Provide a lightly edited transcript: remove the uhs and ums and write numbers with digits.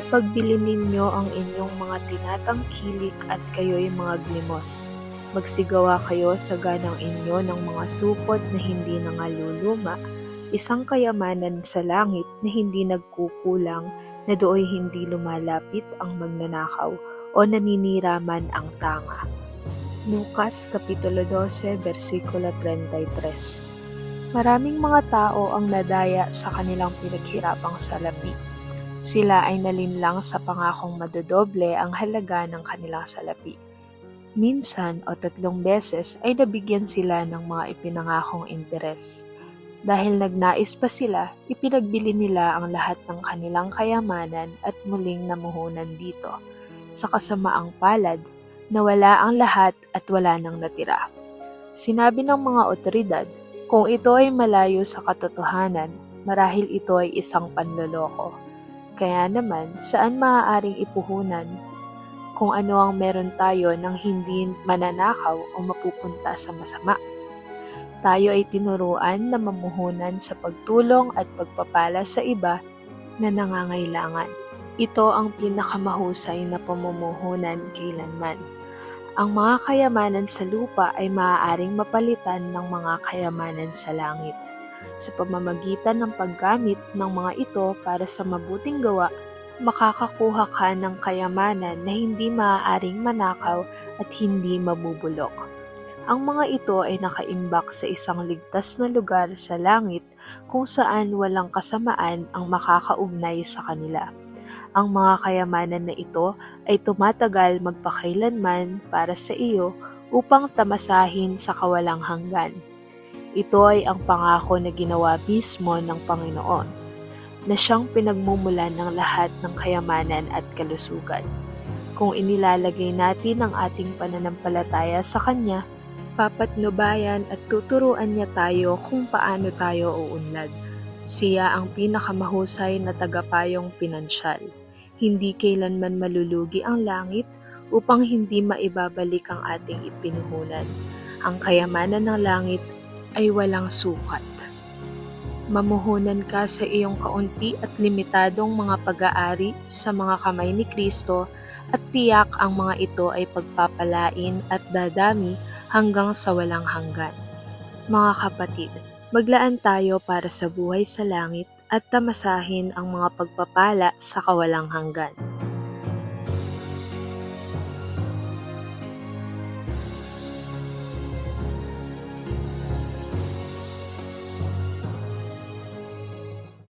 Pagbilin ninyo ang inyong mga tinatangkilik at kayo'y mga glimos. Magsigawa kayo sa ganang inyo ng mga supot na hindi nangaluluma, isang kayamanan sa langit na hindi nagkukulang, na dooy hindi lumalapit ang magnanakaw o naninira man ang tanga. Lucas Kapitulo 12, versikulo 33. Maraming mga tao ang nadaya sa kanilang pinaghirapang salapi. Sila ay nalinlang sa pangakong madodoble ang halaga ng kanilang salapi. Minsan o 3 beses ay nabigyan sila ng mga ipinangakong interes. Dahil nagnais pa sila, ipinagbili nila ang lahat ng kanilang kayamanan at muling namuhunan dito. Sa kasamaang palad, nawala ang lahat at wala nang natira. Sinabi ng mga otoridad, kung ito ay malayo sa katotohanan, marahil ito ay isang panloloko. Kaya naman, saan maaaring ipuhunan kung ano ang meron tayo nang hindi mananakaw o mapupunta sa masama? Tayo ay tinuruan na mamuhunan sa pagtulong at pagpapala sa iba na nangangailangan. Ito ang pinakamahusay na pamumuhunan kailanman. Ang mga kayamanan sa lupa ay maaaring mapalitan ng mga kayamanan sa langit. Sa pamamagitan ng paggamit ng mga ito para sa mabuting gawa, makakakuha ka ng kayamanan na hindi maaaring manakaw at hindi mabubulok. Ang mga ito ay nakaimbak sa isang ligtas na lugar sa langit kung saan walang kasamaan ang makakaugnay sa kanila. Ang mga kayamanan na ito ay tumatagal magpakailanman para sa iyo upang tamasahin sa kawalang hanggan. Ito ay ang pangako na ginawa mismo ng Panginoon, na siyang pinagmumulan ng lahat ng kayamanan at kalusugan. Kung inilalagay natin ang ating pananampalataya sa Kanya, papatnubayan at tuturuan niya tayo kung paano tayo uunlad. Siya ang pinakamahusay na tagapayong pinansyal. Hindi kailanman malulugi ang langit upang hindi maibabalik ang ating ipinuhunan. Ang kayamanan ng langit ay walang sukat. Mamuhunan ka sa iyong kaunti at limitadong mga pag-aari sa mga kamay ni Kristo at tiyak ang mga ito ay pagpapalain at dadami hanggang sa walang hanggan. Mga kapatid, maglaan tayo para sa buhay sa langit at tamasahin ang mga pagpapala sa kawalang hanggan.